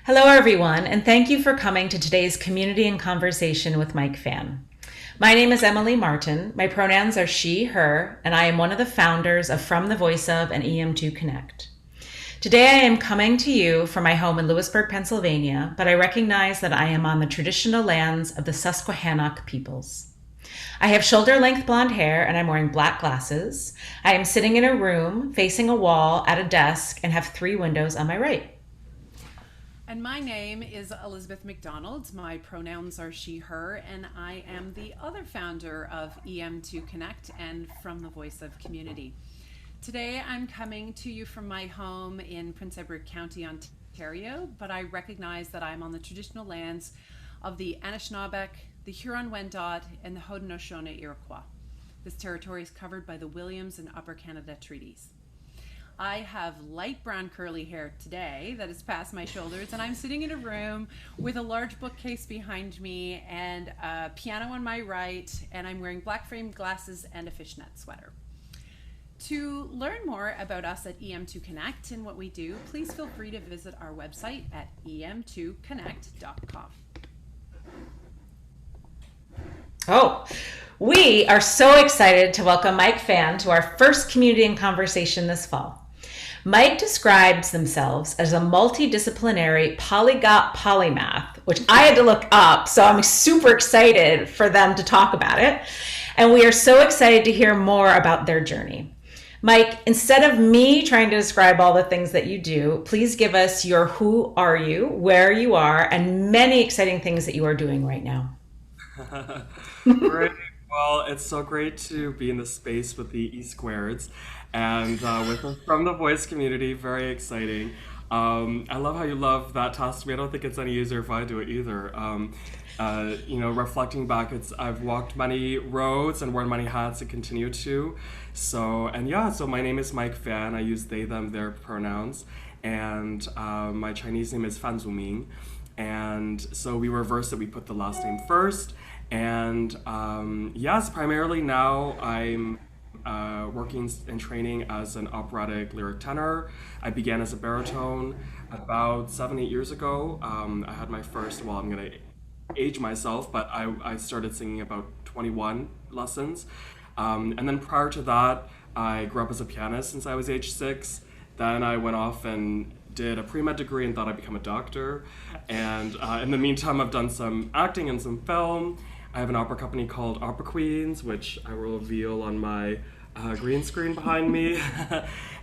Hello, everyone, and thank you for coming to today's Community and Conversation with Mike Fan. My name is Emily Martin. My pronouns are she, her, and I am one of the founders of From the Voice of and EM2 Connect. Today, I am coming to you from my home in Lewisburg, Pennsylvania, but I recognize that I am on the traditional lands of the Susquehannock peoples. I have shoulder-length blonde hair and I'm wearing black glasses. I am sitting in a room facing a wall at a desk and have 3 windows on my right. And my name is Elizabeth McDonald. My pronouns are she, her, and I am the other founder of EM2 Connect and From the Voice of Community. Today I'm coming to you from my home in Prince Edward County, Ontario, but I recognize that I'm on the traditional lands of the Anishinaabeg, the Huron-Wendat, and the Haudenosaunee Iroquois. This territory is covered by the Williams and Upper Canada treaties. I have light brown curly hair today that is past my shoulders, and I'm sitting in a room with a large bookcase behind me and a piano on my right, and I'm wearing black framed glasses and a fishnet sweater. To learn more about us at EM2 Connect and what we do, please feel free to visit our website at em2connect.com. Oh, we are so excited to welcome Mike Fan to our first Community and Conversation this fall. Mike describes themselves as a multidisciplinary polyglot polymath, which I had to look up, so I'm super excited for them to talk about it. And we are so excited to hear more about their journey. Mike, instead of me trying to describe all the things that you do, please give us your who are you, where you are, and many exciting things that you are doing right now. Great. Well, it's so great to be in the space with the E-Squareds and with From the Voice community. Very exciting. I love how you love that task to me. I don't think it's any easier if I do it either. Reflecting back, I've walked many roads and worn many hats and continue to. So my name is Mike Fan. I use they, them, their pronouns. And my Chinese name is Fan Zuming. And so we reverse it. We put the last name first. And yes, primarily now I'm working and training as an operatic lyric tenor. I began as a baritone about 7-8 years ago. I had my first, I'm going to age myself, but I started singing about 21 lessons. And then prior to that, I grew up as a pianist since I was age 6. Then I went off and did a pre-med degree and thought I'd become a doctor. And in the meantime, I've done some acting and some film. I have an opera company called Opera Queens, which I will reveal on my green screen behind me.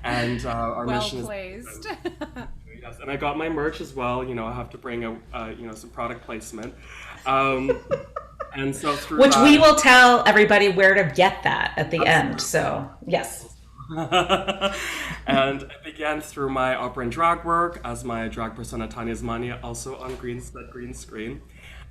And our mission is... Well placed. Yes, and I got my merch as well. I have to bring some product placement. And so through Which that, we will tell everybody where to get that at the end. So, yes. And I began through my opera and drag work as my drag persona Tanya Zmania, also on green screen.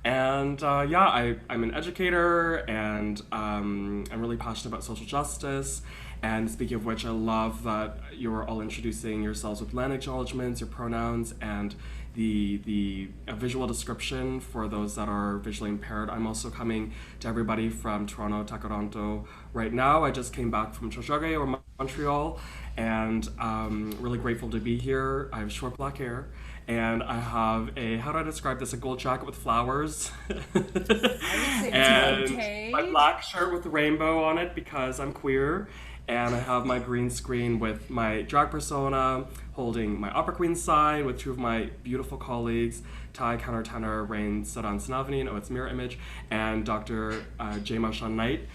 And I'm an educator, and I'm really passionate about social justice. And speaking of which, I love that you're all introducing yourselves with land acknowledgements, your pronouns, and the visual description for those that are visually impaired. I'm also coming to everybody from Toronto, Takaranto right now. I just came back from Tiohtià:ke or Montreal, and really grateful to be here. I have short black hair, and I have how do I describe this? A gold jacket with flowers. And my black shirt with the rainbow on it because I'm queer. And I have my green screen with my drag persona, holding my opera queen side with 2 of my beautiful colleagues, Thai countertenor Rain Sadan Snavani, it's mirror image, and Dr. J. Mashan Knight.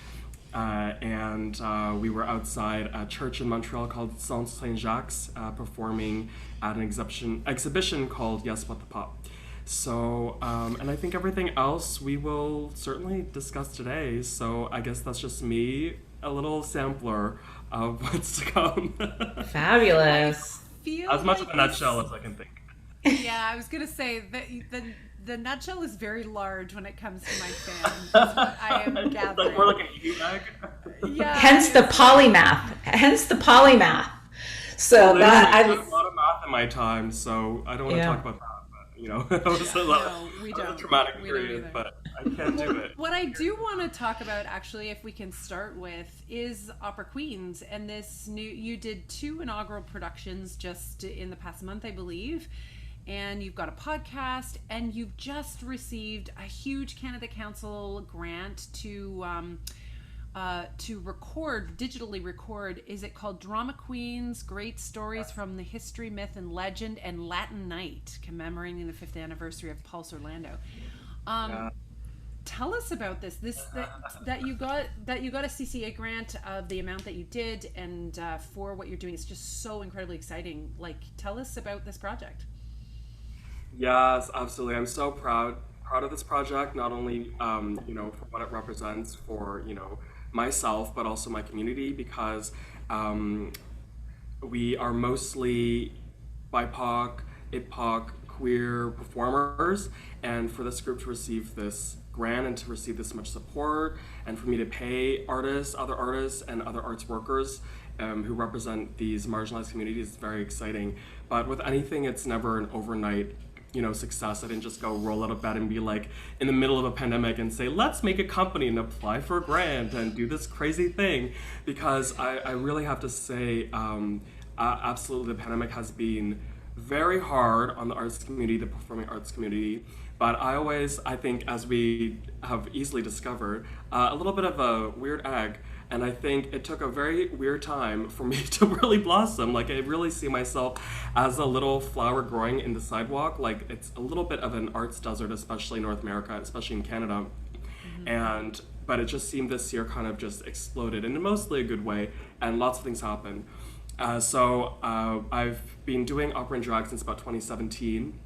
And we were outside a church in Montreal called Saint Jacques, performing at an exhibition called Yes What the Pop. So, and I think everything else we will certainly discuss today. So I guess that's just me, a little sampler of what's to come. Fabulous. As much of a nutshell as I can think. Yeah, I was going to say that the nutshell is very large when it comes to my fan. That's what I am gathering. Like more like an egg. Yeah. Hence the polymath. So I did a lot of math in my time, so I don't want to talk about that. It was a traumatic period, but I can't do it. What I do want to talk about, actually, if we can start with, is Opera Queens, and you did 2 inaugural productions just in the past month, I believe, and you've got a podcast, and you've just received a huge Canada Council grant to digitally record. Is it called Drama Queens: Great Stories from the History, Myth, and Legend, and Latin Night, commemorating the 5th anniversary of Pulse Orlando? Tell us about this. That you got a CCA grant of the amount that you did, and for what you're doing. It's just so incredibly exciting. Like, tell us about this project. Yes, absolutely. I'm so proud of this project, not only for what it represents for myself, but also my community, because we are mostly BIPOC, IPOC, queer performers, and for this group to receive this grant and to receive this much support, and for me to pay other artists and other arts workers who represent these marginalized communities is very exciting. But with anything, it's never an overnight success. I didn't just go roll out of bed and be like in the middle of a pandemic and say, let's make a company and apply for a grant and do this crazy thing, because I really have to say, absolutely, the pandemic has been very hard on the arts community, the performing arts community. But I think, as we have easily discovered, a little bit of a weird egg. And I think it took a very weird time for me to really blossom. Like, I really see myself as a little flower growing in the sidewalk. Like, it's a little bit of an arts desert, especially in North America, especially in Canada. But it just seemed this year kind of just exploded in mostly a good way, and lots of things happened. So I've been doing opera and drag since about 2017.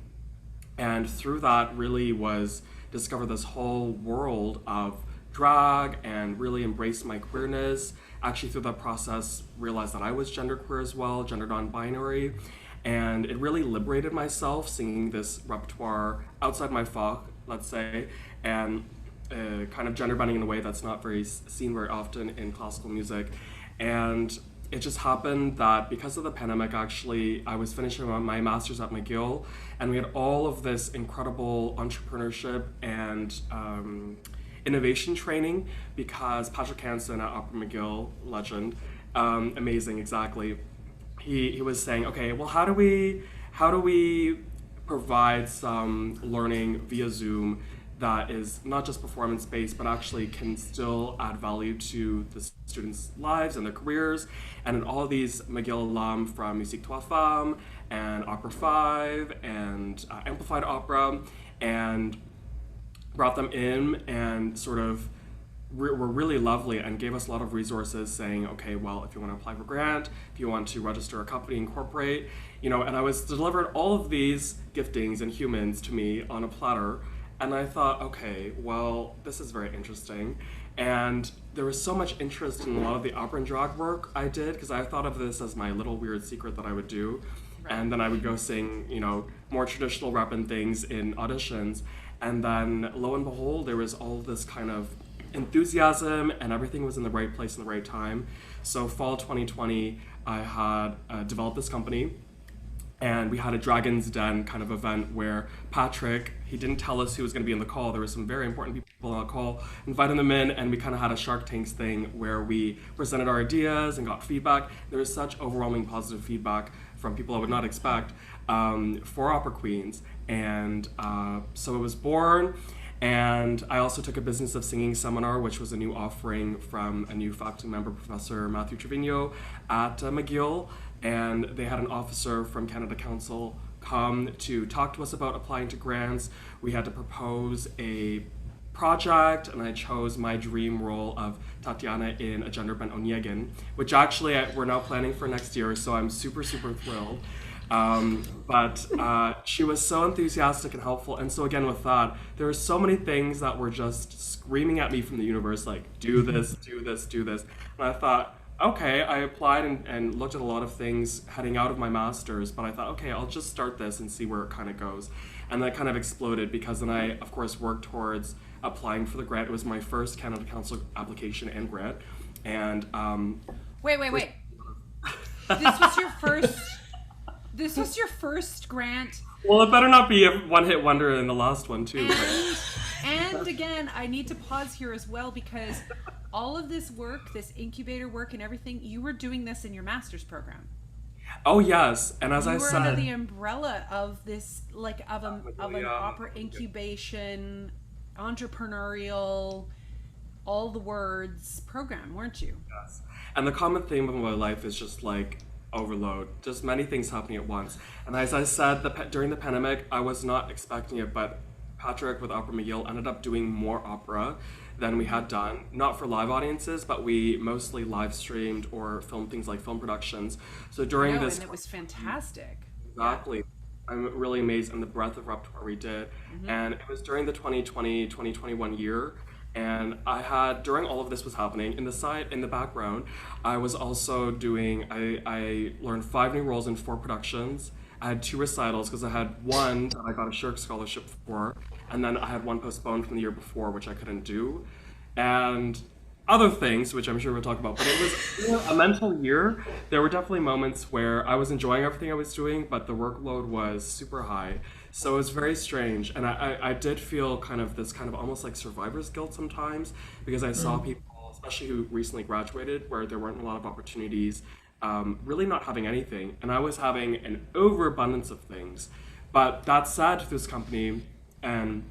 And through that really was discover this whole world of drag and really embrace my queerness. Actually, through that process, realized that I was genderqueer as well, gender non-binary. And it really liberated myself singing this repertoire outside my folk, let's say, and kind of gender bending in a way that's not very seen very often in classical music. And it just happened that because of the pandemic, actually, I was finishing my master's at McGill, and we had all of this incredible entrepreneurship and innovation training, because Patrick Hansen at Opera McGill, legend, amazing, exactly. He was saying, okay, well, how do we provide some learning via Zoom that is not just performance-based, but actually can still add value to the students' lives and their careers. And all these McGill alum from Musique Trois Femmes and Opera 5 and Amplified Opera, and brought them in and sort of were really lovely and gave us a lot of resources saying, okay, well, if you want to apply for grant, if you want to register a company, incorporate, and I was delivered all of these giftings and humans to me on a platter. And I thought, okay, well, this is very interesting. And there was so much interest in a lot of the opera and drag work I did, because I thought of this as my little weird secret that I would do. Right. And then I would go sing, more traditional rap and things in auditions. And then lo and behold, there was all this kind of enthusiasm, and everything was in the right place in the right time. So fall 2020, I had developed this company. And we had a Dragon's Den kind of event where Patrick, he didn't tell us who was going to be in the call. There were some very important people on the call, invited them in, and we kind of had a Shark Tanks thing where we presented our ideas and got feedback. There was such overwhelming positive feedback from people I would not expect for Opera Queens. And so it was born. And I also took a Business of Singing seminar, which was a new offering from a new faculty member, Professor Matthew Trevino at McGill. And they had an officer from Canada Council come to talk to us about applying to grants. We had to propose a project, and I chose my dream role of Tatiana in A Gender Bent Onegin, which actually we're now planning for next year, so I'm super, super thrilled. But she was so enthusiastic and helpful, and so again with that, there were so many things that were just screaming at me from the universe, like, do this, do this, do this. And I thought, okay, I applied and looked at a lot of things heading out of my master's, but I thought, okay, I'll just start this and see where it kind of goes. And that kind of exploded, because then I, of course, worked towards applying for the grant. It was my first Canada Council application and grant. And Wait. This was your first. This was your first grant. Well, it better not be a one-hit wonder in the last one too. And again, I need to pause here as well, because all of this work, this incubator work and everything, you were doing this in your master's program. Oh yes, and as I You were under said, the umbrella of this, like, of an Amelia, opera incubation, entrepreneurial, all the words program, weren't you? yes. And the common theme of my life is just like overload, just many things happening at once. And as I said, during the pandemic, I was not expecting it, but Patrick with Opera McGill ended up doing more opera than we had done, not for live audiences, but we mostly live streamed or filmed things like film productions. So during No, this, and it was fantastic. Yeah. exactly, I'm really amazed in the breadth of repertoire we did. And it was during the 2020-2021 year. And I had, during all of this was happening, in the background, I was also I learned 5 new roles in 4 productions. I had 2 recitals because I had one that I got a Shirk scholarship for, and then I had one postponed from the year before, which I couldn't do. And other things, which I'm sure we'll talk about. But it was, a mental year. There were definitely moments where I was enjoying everything I was doing, but the workload was super high. So it was very strange. And I did feel kind of this kind of almost like survivor's guilt sometimes because I saw people, especially who recently graduated, where there weren't a lot of opportunities, really not having anything. And I was having an overabundance of things. But that said, this company and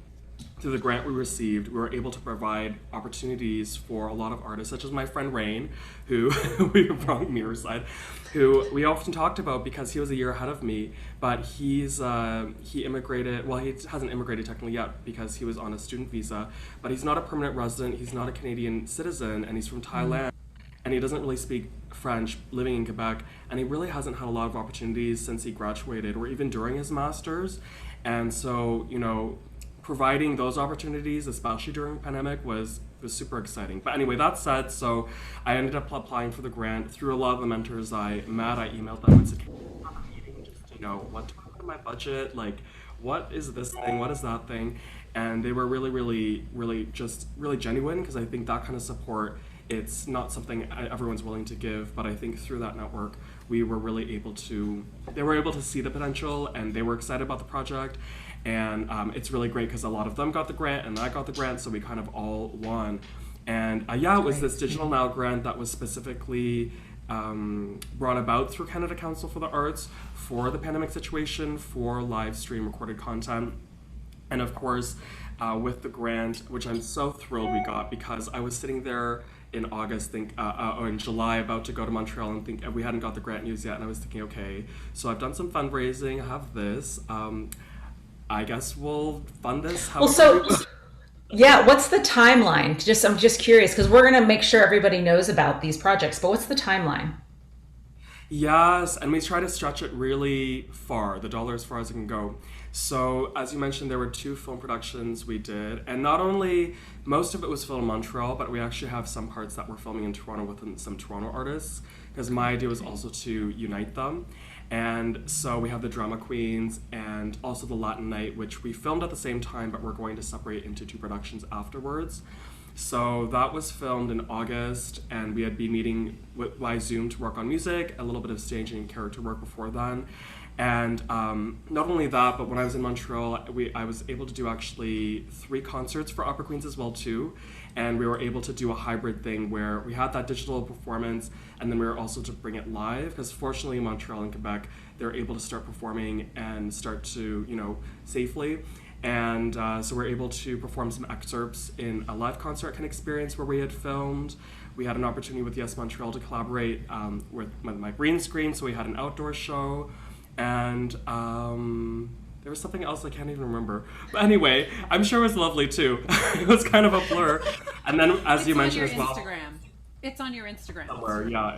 through the grant we received, we were able to provide opportunities for a lot of artists, such as my friend Rain, who we brought Mirrorside, who we often talked about because he was a year ahead of me, but he immigrated. Well, he hasn't immigrated technically yet because he was on a student visa, but he's not a permanent resident. He's not a Canadian citizen, and he's from Thailand. And he doesn't really speak French, living in Quebec, and he really hasn't had a lot of opportunities since he graduated or even during his master's. And so, providing those opportunities, especially during the pandemic, was super exciting. But anyway, that said, so I ended up applying for the grant through a lot of the mentors I met. I emailed them and said, "Can we have a meeting? Just what do I put in my budget? Like, what is this thing? What is that thing?" And they were really, really, really just really genuine because I think that kind of support. It's not something everyone's willing to give, but I think through that network, we were really able to, they were able to see the potential and they were excited about the project. And it's really great because a lot of them got the grant and I got the grant, so we kind of all won. And yeah, it was this Digital Now grant that was specifically brought about through Canada Council for the Arts for the pandemic situation, for live stream recorded content. And of course, with the grant, which I'm so thrilled we got because I was sitting there in August, or in July, about to go to Montreal and think we hadn't got the grant news yet, and I was thinking, okay, so I've done some fundraising, I have this. I guess we'll fund this. Well, so yeah, what's the timeline? I'm just curious because we're going to make sure everybody knows about these projects. But what's the timeline? Yes, and we try to stretch it really far, the dollar as far as it can go. So, as you mentioned, there were 2 film productions we did, and not only most of it was filmed in Montreal, but we actually have some parts that we're filming in Toronto with some Toronto artists, because my idea was also to unite them. And so we have the Drama Queens and also the Latin Night, which we filmed at the same time, but we're going to separate into 2 productions afterwards. So that was filmed in August, and we had been meeting by Zoom to work on music, a little bit of staging and character work before then. And not only that, but when I was in Montreal, I was able to do actually 3 concerts for Opera Queens as well too. And we were able to do a hybrid thing where we had that digital performance, and then we were also to bring it live, because fortunately in Montreal and Quebec, they're able to start performing and start to, safely. And so we're able to perform some excerpts in a live concert kind of experience where we had filmed. We had an opportunity with Yes Montreal to collaborate with my green screen, so we had an outdoor show. And there was something else I can't even remember. But anyway, I'm sure it was lovely too. It was kind of a blur. And then, as you mentioned as well, it's on your Instagram. Somewhere, yeah,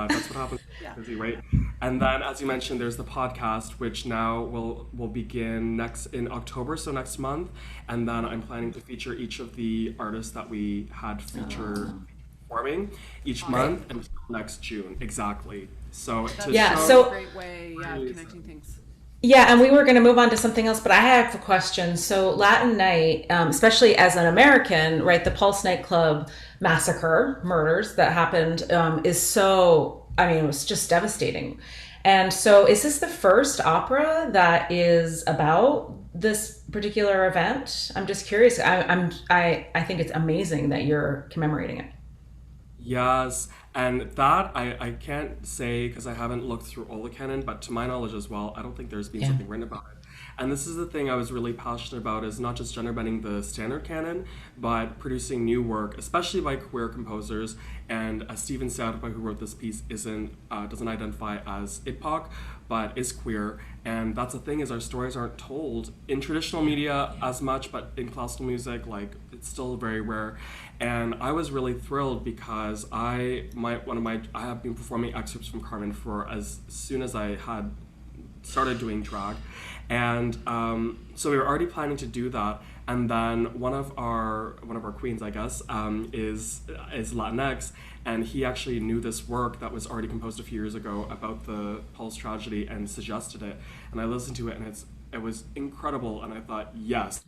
that's what happens. Yeah. Busy, right? And then, as you mentioned, there's the podcast, which now will begin in October, so next month. And then I'm planning to feature each of the artists that we had featured performing each month until next June, exactly. So That's a great way, of connecting things. Yeah, and we were going to move on to something else, but I have a question. So Latin Night, especially as an American, right, the Pulse nightclub massacre, murders that happened, is so, it was just devastating. And so is this the first opera that is about this particular event? I'm just curious. I think it's amazing that you're commemorating it. Yes, And that I can't say because I haven't looked through all the canon, but to my knowledge as well, I don't think there's been Yeah. something written about it. And this is the thing I was really passionate about, is not just gender bending the standard canon, but producing new work, especially by queer composers. And Stephen Sept, who wrote this piece, doesn't identify as IPOC, but is queer. And that's the thing, is our stories aren't told in traditional media as much, but in classical music, like, it's still very rare. And I was really thrilled because I have been performing excerpts from Carmen for as soon as I had started doing drag, and so we were already planning to do that. And then one of our queens, I guess, is Latinx, and he actually knew this work that was already composed a few years ago about the Pulse tragedy and suggested it. And I listened to it, and it was incredible, and I thought, yes.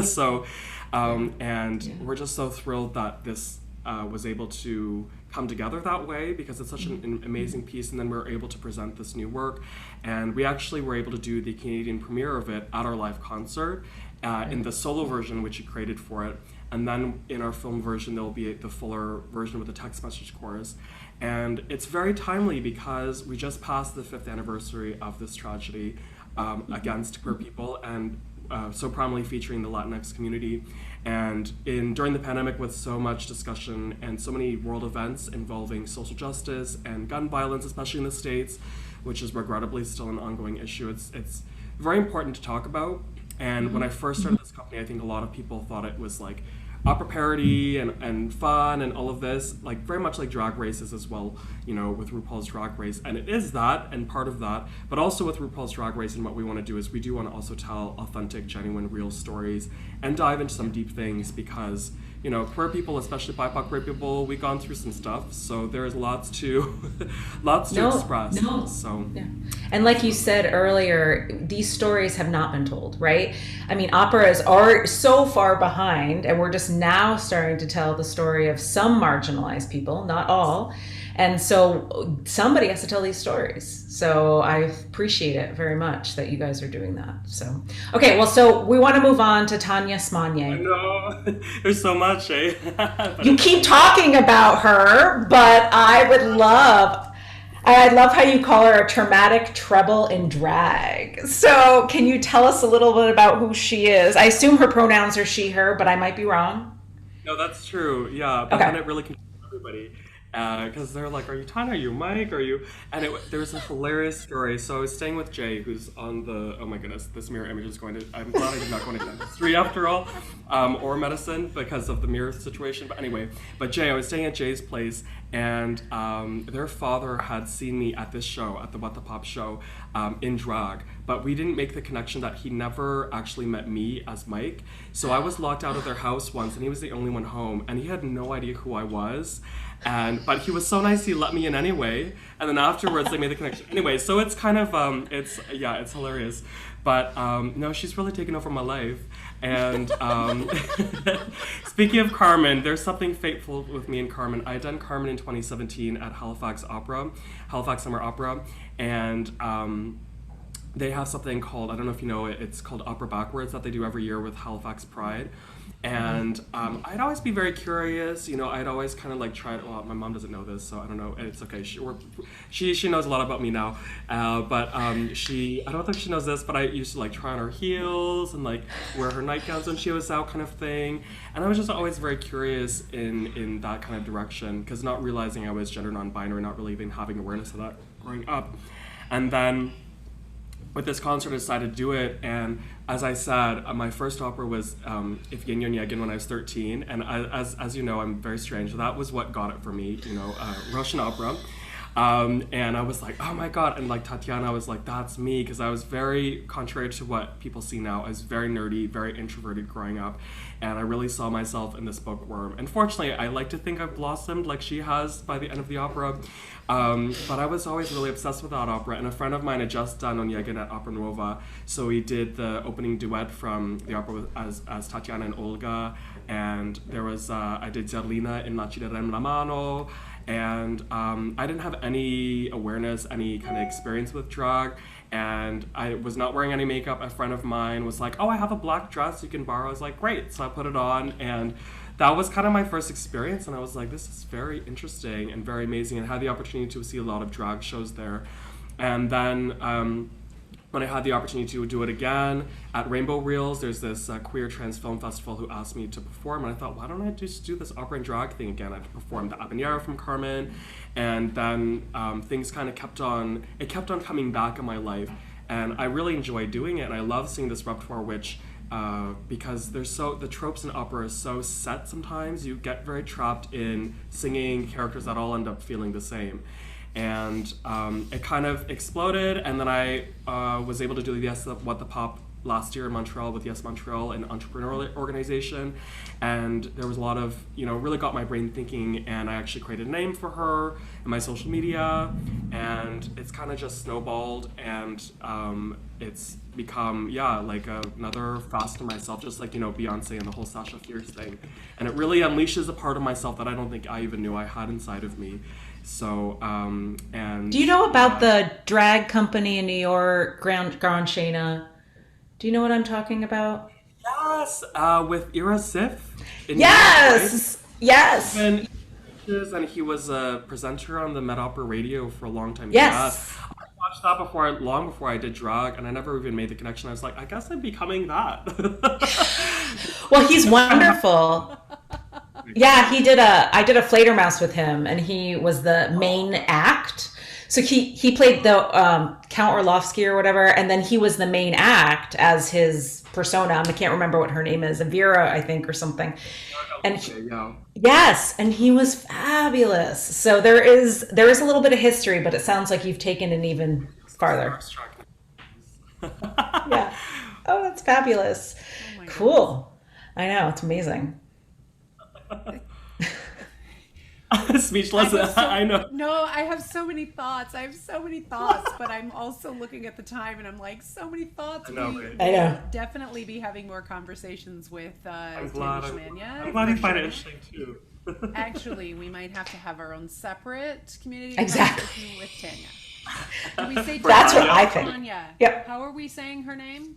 So, and we're just so thrilled that this was able to come together that way, because it's such an amazing piece. And then we were able to present this new work, and we actually were able to do the Canadian premiere of it at our live concert in the solo version, which he created for it. And then in our film version, there'll be the fuller version with the text message chorus. And it's very timely because we just passed the 5th anniversary of this tragedy against queer people, and so prominently featuring the Latinx community. And during the pandemic, with so much discussion and so many world events involving social justice and gun violence, especially in the States, which is regrettably still an ongoing issue, it's very important to talk about. And when I first started this company, I think a lot of people thought it was like opera parody and fun and all of this, like very much like Drag Races as well, you know, with RuPaul's Drag Race. And it is that and part of that, but also with RuPaul's Drag Race, and what we want to do is we do want to also tell authentic, genuine, real stories and dive into some deep things, because, you know, queer people, especially BIPOC queer people, we've gone through some stuff, so there's lots to express. So yeah. And like you said earlier, these stories have not been told, right? I mean, operas are so far behind, and we're just now starting to tell the story of some marginalized people, not all. And so somebody has to tell these stories. So I appreciate it very much that you guys are doing that. So, okay, well, so we want to move on to Tanya Smanye. I know, there's so much, eh? You keep talking about her, but I love how you call her a traumatic treble in drag. So can you tell us a little bit about who she is? I assume her pronouns are she, her, but I might be wrong. No, that's true. Yeah, but then it really confused everybody. Because they're like, are you Tanya, are you Mike, are you? And there was a hilarious story. So I was staying with Jay, who's on the, oh my goodness, this mirror image is I'm glad I did not go into dentistry after all, or medicine, because of the mirror situation. But anyway, Jay, I was staying at Jay's place, and their father had seen me at this show, at the What the Pop show, in drag. But we didn't make the connection that he never actually met me as Mike. So I was locked out of their house once, and he was the only one home, and he had no idea who I was. But he was so nice, he let me in anyway. And then afterwards, they made the connection. Anyway, so it's kind of, it's hilarious. But no, she's really taken over my life. And speaking of Carmen, there's something fateful with me and Carmen. I had done Carmen in 2017 at Halifax Summer Opera. And they have something called, I don't know if you know it, it's called Opera Backwards, that they do every year with Halifax Pride. And I'd always be very curious, you know, I'd always kind of like try, well, my mom doesn't know this, so I don't know, it's okay, she knows a lot about me now, but I don't think she knows this, but I used to like try on her heels and like wear her nightgowns when she was out, kind of thing. And I was just always very curious in that kind of direction, because not realizing I was gender non-binary, not really even having awareness of that growing up. And then with this concert, I decided to do it, and as I said, my first opera was Evgenia Onegin when I was 13, and as you know, I'm very strange. So that was what got it for me, you know, Russian opera. And I was like, oh my God, and like Tatiana was like, that's me, because I was very, contrary to what people see now, I was very nerdy, very introverted growing up, and I really saw myself in this bookworm. And fortunately, I like to think I've blossomed like she has by the end of the opera, but I was always really obsessed with that opera, and a friend of mine had just done Onegin at Opera Nuova, so we did the opening duet from the opera as Tatiana and Olga, and there was, I did Zerlina in La ci darem la mano, and I didn't have any awareness, any kind of experience with drag, and I was not wearing any makeup. A friend of mine was like, oh, I have a black dress you can borrow. I was like, great. So I put it on, and that was kind of my first experience, and I was like, this is very interesting and very amazing, and had the opportunity to see a lot of drag shows there. And then when I had the opportunity to do it again at Rainbow Reels, there's this queer trans film festival who asked me to perform, and I thought, why don't I just do this opera and drag thing again? I performed the Habanero from Carmen, and then things kind of kept on coming back in my life, and I really enjoy doing it, and I love seeing this repertoire, which because the tropes in opera are so set sometimes, you get very trapped in singing characters that all end up feeling the same. And it kind of exploded, and then I was able to do the Yes What the Pop last year in Montreal with Yes Montreal, an entrepreneurial organization, and there was a lot of, really got my brain thinking, and I actually created a name for her in my social media, and it's kind of just snowballed, and it's become, like another facet of myself, just like, Beyonce and the whole Sasha Fierce thing, and it really unleashes a part of myself that I don't think I even knew I had inside of me. So, and... Do you know about the drag company in New York, Grand Shayna? Do you know what I'm talking about? Yes, with Ira Sif. Yes, yes. And he was a presenter on the Met Opera Radio for a long time. Yes. I watched that long before I did drag, and I never even made the connection. I was like, I guess I'm becoming that. Well, he's wonderful. Yeah, I did a Fledermaus with him, and he was the main act. So he played the Count Orlovsky or whatever, and then he was the main act as his persona. I can't remember what her name is, Vera, I think, or something. And yes, and he was fabulous. So there is a little bit of history, but it sounds like you've taken it even farther. Yeah. Oh, that's fabulous. Oh, cool. I know, it's amazing. Speechless. I know. No, I have so many thoughts. But I'm also looking at the time, and I'm like, so many thoughts. I know. We'll definitely be having more conversations with Tanya Schmania. I'm glad you find it interesting too. Actually, we might have to have our own separate community conversation with Tanya. Do we say Tanya? That's what I think. Tanya. Yep. How are we saying her name?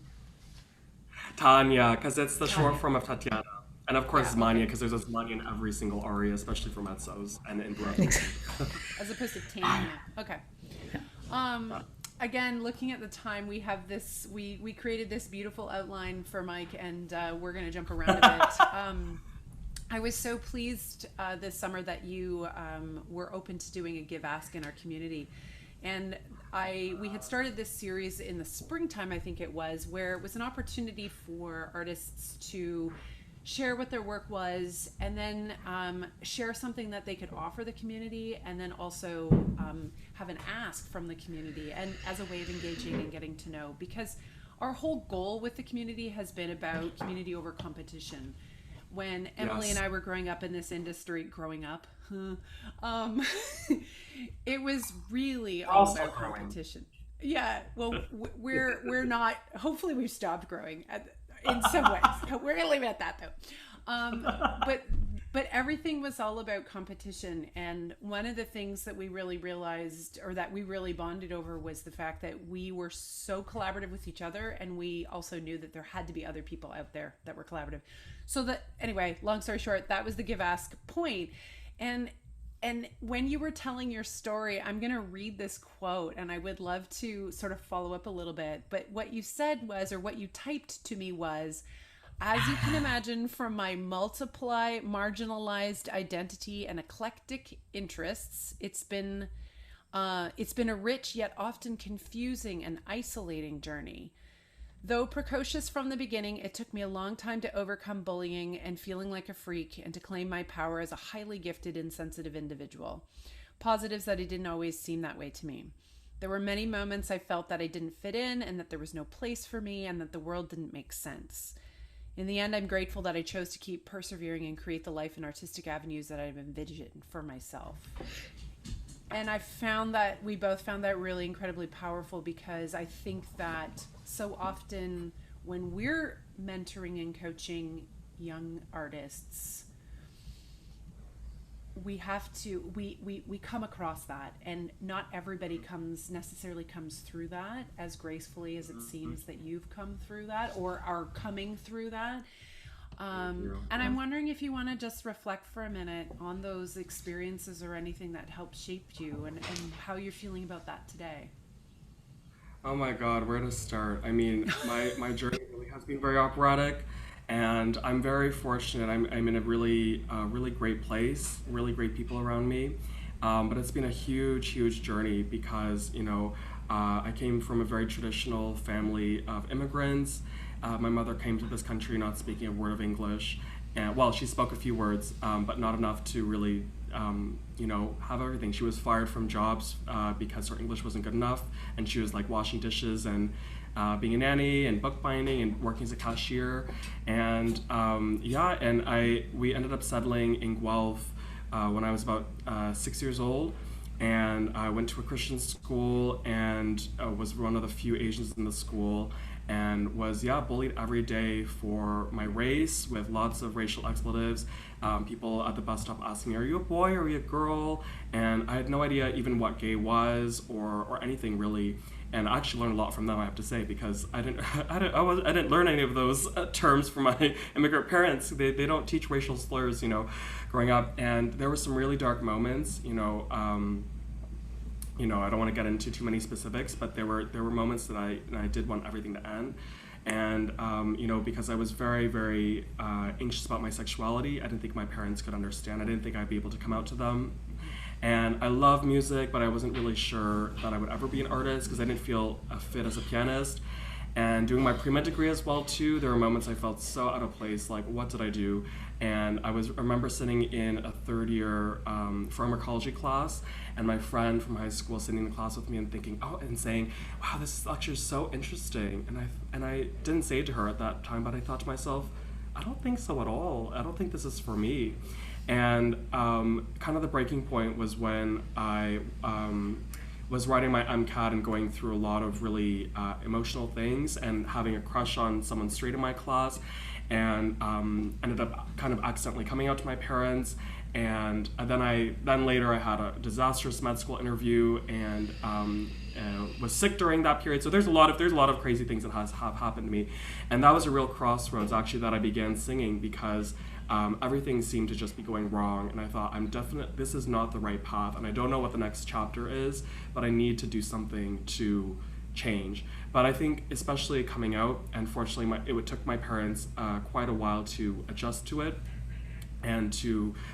Tanya, because it's the short form of Tatiana. And of course, Mania, because there's a Mania in every single aria, especially for mezzos and in Baroque. As opposed to Tanya. Okay. Again, looking at the time, we have this. We created this beautiful outline for Mike, and we're going to jump around a bit. I was so pleased this summer that you were open to doing a Give Ask in our community. And we had started this series in the springtime, I think it was, where it was an opportunity for artists to share what their work was, and then share something that they could offer the community, and then also have an ask from the community, and as a way of engaging and getting to know. Because our whole goal with the community has been about community over competition. When Emily and I were growing up in this industry, it was really all about competition. Yeah, well, we're not. Hopefully, we've stopped growing in some ways. We're gonna leave it at that, though. But everything was all about competition, and one of the things that we really realized, or that we really bonded over, was the fact that we were so collaborative with each other, and we also knew that there had to be other people out there that were collaborative. So that, anyway, long story short, that was the Give Ask point. And when you were telling your story, I'm going to read this quote, and I would love to sort of follow up a little bit. But what you said was, or what you typed to me was, as you can imagine from my multiply marginalized identity and eclectic interests, it's been a rich yet often confusing and isolating journey. Though precocious from the beginning, it took me a long time to overcome bullying and feeling like a freak, and to claim my power as a highly gifted and sensitive individual. Positives that it didn't always seem that way to me. There were many moments I felt that I didn't fit in, and that there was no place for me, and that the world didn't make sense. In the end, I'm grateful that I chose to keep persevering and create the life and artistic avenues that I've envisioned for myself. And I found that we both found that really incredibly powerful, because I think that so often when we're mentoring and coaching young artists, we have to, we come across that, and not everybody necessarily comes through that as gracefully as it seems that you've come through that, or are coming through that. Thank you. And I'm wondering if you want to just reflect for a minute on those experiences or anything that helped shape you and how you're feeling about that today. Oh my God, where to start? I mean, my journey really has been very operatic, and I'm very fortunate. I'm in a really great place, really great people around me. But it's been a huge journey because, I came from a very traditional family of immigrants. My mother came to this country not speaking a word of English, and well, she spoke a few words, but not enough to really, have everything. She was fired from jobs because her English wasn't good enough, and she was like washing dishes and being a nanny and bookbinding and working as a cashier, and we ended up settling in Guelph when I was about 6 years old. And I went to a Christian school and was one of the few Asians in the school, and was bullied every day for my race with lots of racial expletives. People at the bus stop asking me, "Are you a boy? Or are you a girl?" And I had no idea even what gay was or anything really. And I actually learned a lot from them, I have to say, because I didn't learn any of those terms from my immigrant parents. They don't teach racial slurs, growing up. And there were some really dark moments, I don't want to get into too many specifics, but there were moments that I did want everything to end. And, because I was very anxious about my sexuality, I didn't think my parents could understand. I didn't think I'd be able to come out to them. And I love music, but I wasn't really sure that I would ever be an artist because I didn't feel a fit as a pianist. And doing my pre-med degree as well too, there were moments I felt so out of place, like what did I do? And I remember sitting in a third year pharmacology class, and my friend from high school sitting in the class with me and thinking, and saying, "Wow, this lecture is so interesting." And I didn't say it to her at that time, but I thought to myself, I don't think so at all. I don't think this is for me. And kind of the breaking point was when I was writing my MCAT and going through a lot of really emotional things and having a crush on someone straight in my class, and ended up kind of accidentally coming out to my parents. And then later I had a disastrous med school interview and was sick during that period. So there's a lot of crazy things that have happened to me, and that was a real crossroads actually that I began singing because everything seemed to just be going wrong, and I thought this is not the right path, and I don't know what the next chapter is, but I need to do something to change. But I think especially coming out, and fortunately it took my parents quite a while to adjust to it,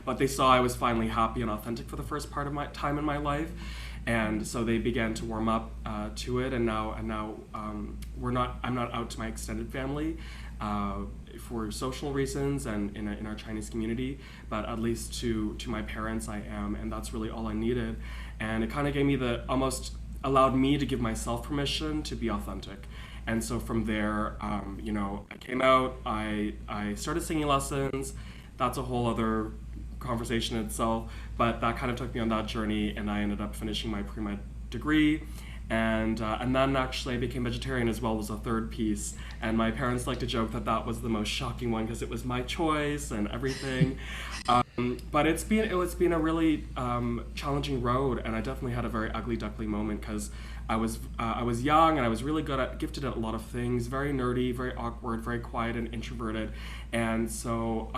but they saw I was finally happy and authentic for the first part of my time in my life, and so they began to warm up to it. And now I'm not out to my extended family for social reasons and in our Chinese community, but at least to my parents I am, and that's really all I needed. And it kind of gave me almost allowed me to give myself permission to be authentic. And so from there, I came out, I started singing lessons. That's a whole other conversation in itself, but that kind of took me on that journey, and I ended up finishing my pre-med degree. And then actually I became vegetarian as well, was a third piece. And my parents like to joke that was the most shocking one because it was my choice and everything. But it's been a really challenging road, and I definitely had a very ugly duckling moment because I was young and I was really gifted at a lot of things, very nerdy, very awkward, very quiet and introverted. And so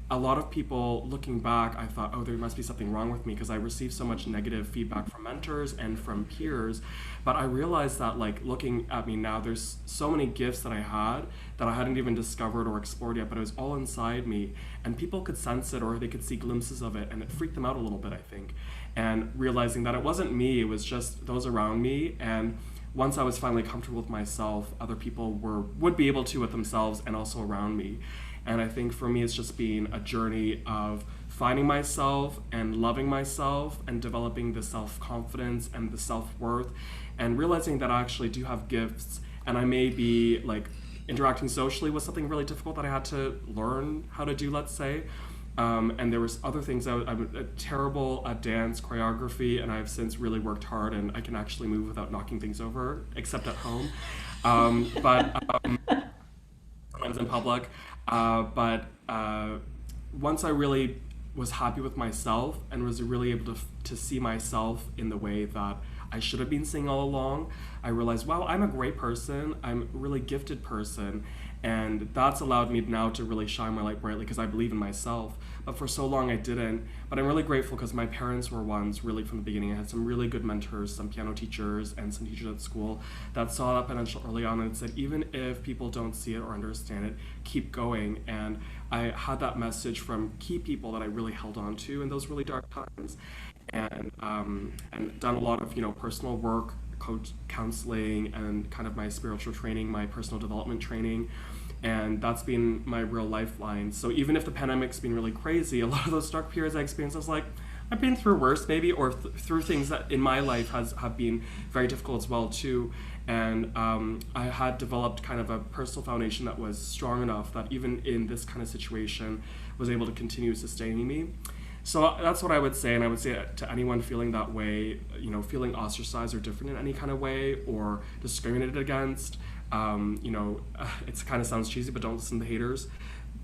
a lot of people looking back, I thought, there must be something wrong with me because I received so much negative feedback from mentors and from peers. But I realized that, like, looking at me now, there's so many gifts that I had that I hadn't even discovered or explored yet, but it was all inside me, and people could sense it or they could see glimpses of it, and it freaked them out a little bit, I think. And realizing that it wasn't me, it was just those around me. And once I was finally comfortable with myself, other people would be able to with themselves and also around me. And I think for me, it's just been a journey of finding myself and loving myself and developing the self-confidence and the self-worth, and realizing that I actually do have gifts, and I may be like interacting socially was something really difficult that I had to learn how to do, let's say. And there was other things. I'm terrible at dance choreography, and I've since really worked hard, and I can actually move without knocking things over, except at home. But sometimes in public. But once I really was happy with myself and was really able to see myself in the way that I should have been seeing all along, I realized, wow, I'm a great person. I'm a really gifted person. And that's allowed me now to really shine my light brightly because I believe in myself. But for so long I didn't. But I'm really grateful because my parents were ones really from the beginning. I had some really good mentors, some piano teachers and some teachers at school that saw that potential early on and said, even if people don't see it or understand it, keep going. And I had that message from key people that I really held on to in those really dark times. And done a lot of personal work, counseling, and kind of my spiritual training, my personal development training. And that's been my real lifeline. So even if the pandemic's been really crazy, a lot of those dark periods I experienced, I was like, I've been through worse maybe, or through things that in my life have been very difficult as well too. And I had developed kind of a personal foundation that was strong enough that even in this kind of situation was able to continue sustaining me. So that's what I would say, and I would say to anyone feeling that way, feeling ostracized or different in any kind of way or discriminated against, it kind of sounds cheesy, but don't listen to haters.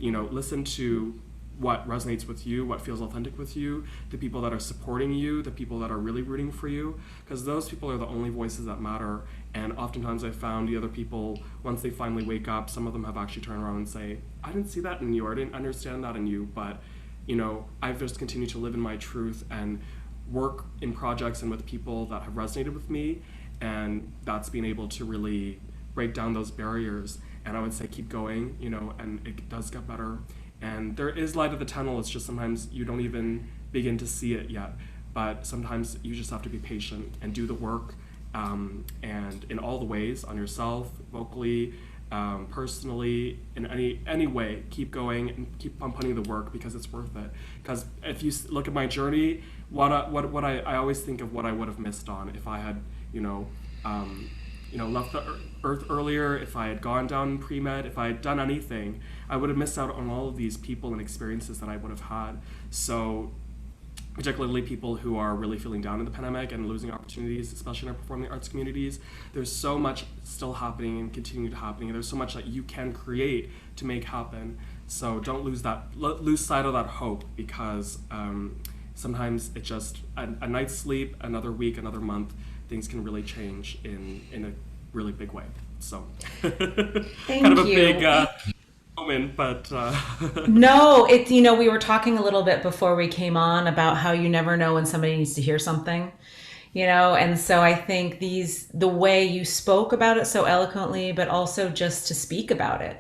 Listen to what resonates with you, what feels authentic with you, the people that are supporting you, the people that are really rooting for you, because those people are the only voices that matter. And oftentimes I've found the other people, once they finally wake up, some of them have actually turned around and say, I didn't see that in you, or I didn't understand that in you, but I've just continued to live in my truth and work in projects and with people that have resonated with me, and that's been able to really break down those barriers. And I would say keep going, and it does get better. And there is light at the tunnel. It's just sometimes you don't even begin to see it yet. But sometimes you just have to be patient and do the work, and in all the ways, on yourself, vocally, personally, in any way, keep going and keep on putting the work, because it's worth it. Because if you look at my journey, what I always think of what I would have missed on if I had left the earth earlier, if I had gone down pre-med, if I had done anything, I would have missed out on all of these people and experiences that I would have had. So particularly people who are really feeling down in the pandemic and losing opportunities, especially in our performing arts communities, there's so much still happening and continuing to happen, and there's so much that you can create to make happen. So don't lose sight of that hope, because sometimes it's just a night's sleep, another week, another month, things can really change in a really big way. So Thank kind of a you. big moment, but No, we were talking a little bit before we came on about how you never know when somebody needs to hear something, and so I think the way you spoke about it so eloquently, but also just to speak about it,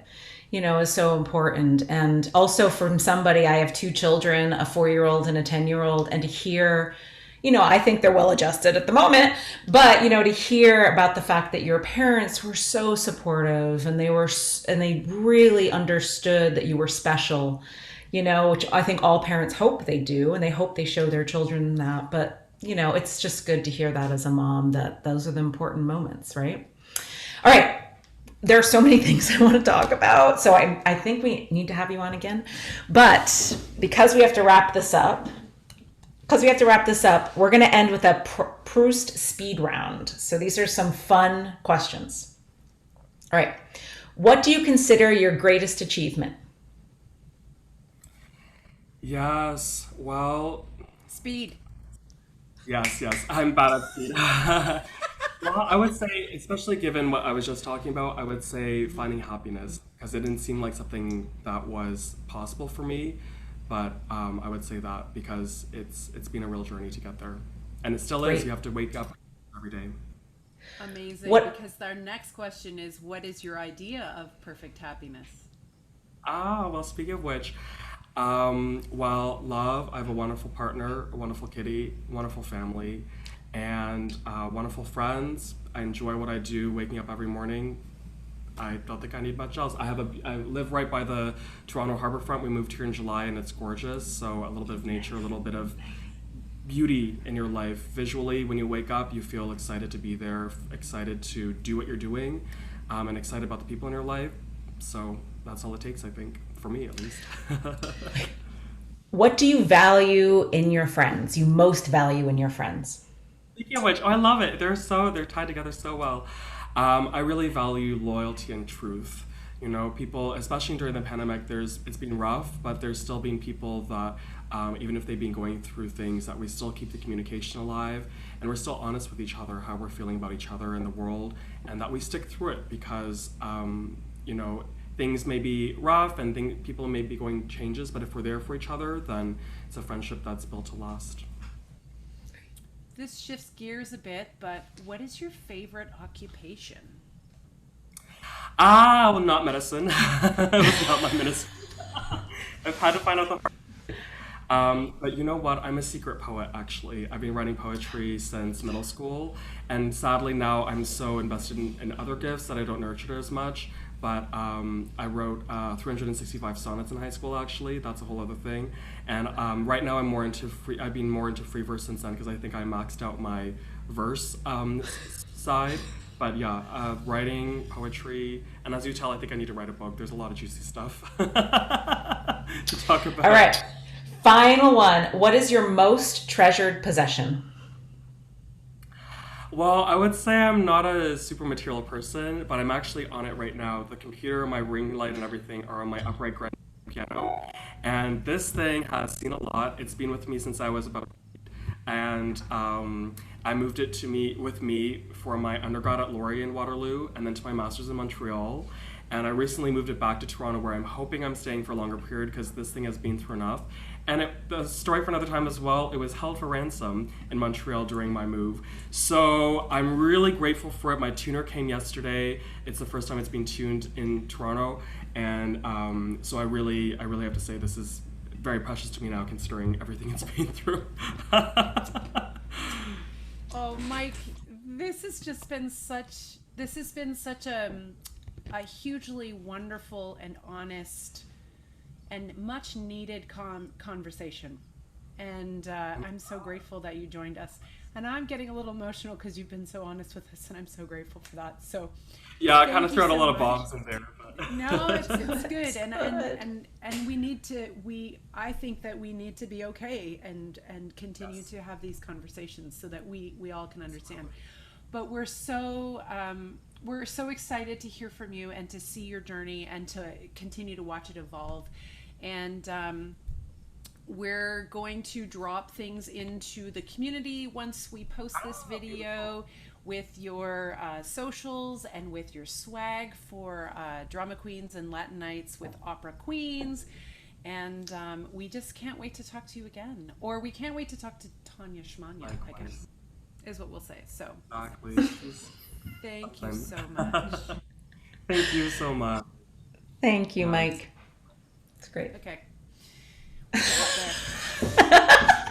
is so important. And also from somebody, I have two children, a 4-year-old and a 10-year-old, and to hear, I think they're well adjusted at the moment, but, to hear about the fact that your parents were so supportive and they really understood that you were special, which I think all parents hope they do, and they hope they show their children that. But, it's just good to hear that as a mom, that those are the important moments, right? All right. There are so many things I want to talk about, so I think we need to have you on again. But because we have to wrap this up, we're going to end with a Proust speed round. So these are some fun questions. All right. What do you consider your greatest achievement? yes, well, Speed. yes, I'm bad at speed. Well, I would say, especially given what I was just talking about, I would say finding happiness, because it didn't seem like something that was possible for me. But I would say that because it's been a real journey to get there, and it still is. Great. You have to wake up every day. Amazing. Because our next question is, what is your idea of perfect happiness? Well, speaking of which, love. I have a wonderful partner, a wonderful kitty, wonderful family, and wonderful friends. I enjoy what I do, waking up every morning. I don't think I need much else. I live right by the Toronto Harbourfront. We moved here in July, and it's gorgeous. So a little bit of nature, a little bit of beauty in your life. Visually, when you wake up, you feel excited to be there, excited to do what you're doing, and excited about the people in your life. So that's all it takes, I think, for me at least. What do you value in your friends? You most value in your friends? Speaking of which, I love it. They're tied together so well. I really value loyalty and truth. People, especially during the pandemic, it's been rough, but there's still been people that, even if they've been going through things, that we still keep the communication alive, and we're still honest with each other, how we're feeling about each other and the world, and that we stick through it, because, things may be rough and people may be going changes, but if we're there for each other, then it's a friendship that's built to last. This shifts gears a bit, but what is your favorite occupation? Well, not medicine. It was not my ministry. I've had to find out the hard. But you know what? I'm a secret poet, actually. I've been writing poetry since middle school, and sadly now I'm so invested in other gifts that I don't nurture it as much. But I wrote 365 sonnets in high school, actually. That's a whole other thing. And right now I've been more into free verse since then, because I think I maxed out my verse side. But yeah, writing, poetry, and as you tell, I think I need to write a book. There's a lot of juicy stuff to talk about. All right. Final one. What is your most treasured possession? Well, I would say I'm not a super material person, but I'm actually on it right now. The computer, my ring light, and everything are on my upright grand piano. And this thing has seen a lot. It's been with me since I was about 8. And I moved it with me for my undergrad at Laurier in Waterloo, and then to my master's in Montreal. And I recently moved it back to Toronto, where I'm hoping I'm staying for a longer period because this thing has been through enough. And the story for another time as well, it was held for ransom in Montreal during my move. So I'm really grateful for it. My tuner came yesterday. It's the first time it's been tuned in Toronto. And so I really have to say this is very precious to me now, considering everything it's been through. Oh, Mike, this has been such a hugely wonderful and honest and much needed conversation. And I'm so grateful that you joined us. And I'm getting a little emotional because you've been so honest with us, and I'm so grateful for that. So yeah, I kind of threw out a lot of bombs in there. But. No, it's good. And we need to, I think that we need to be okay and continue to have these conversations so that we all can understand. But we're so excited to hear from you and to see your journey and to continue to watch it evolve. And we're going to drop things into the community once we post this video with your socials and with your swag for Drama Queens and Latin Nights with Opera Queens. And we just can't wait to talk to you again. Or we can't wait to talk to Tanya Schmania, I guess, is what we'll say. So exactly. Thank you so much. Thank you so much. Thank you, Mike. It's great. Okay.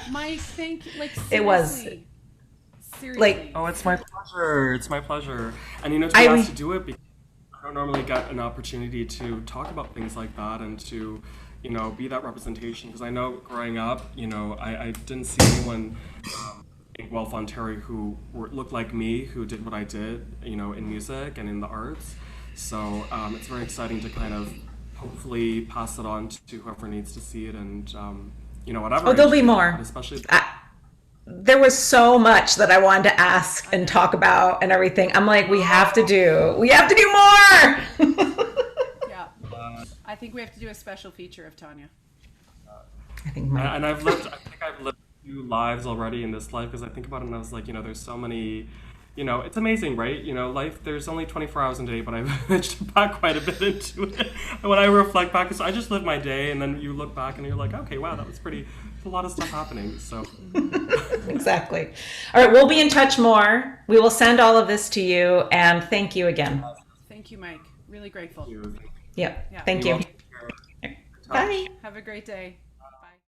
Mike, thank you. Like, seriously. It was. Seriously. Like, oh, it's my pleasure. It's my pleasure. And to be asked to do it, because I don't normally get an opportunity to talk about things like that and to, be that representation. Because I know growing up, I didn't see anyone in Guelph, Ontario who looked like me, who did what I did, in music and in the arts. So it's very exciting to kind of hopefully pass it on to whoever needs to see it and, whatever. Oh, there'll be more. Especially. There was so much that I wanted to ask and talk about and everything. I'm like, we have to do more. Yeah. I think we have to do a special feature of Tanya. I think I've lived a few lives already in this life, because I think about it and I was like, there's so many, it's amazing, right? Life, there's only 24 hours in a day, but I've managed to pack quite a bit into it. And when I reflect back, so I just live my day, and then you look back and you're like, okay, wow, that was a lot of stuff happening. So exactly. All right, we'll be in touch more. We will send all of this to you, and thank you again. Thank you, Mike. Really grateful. Yep. Thank you. Well, Bye. Have a great day.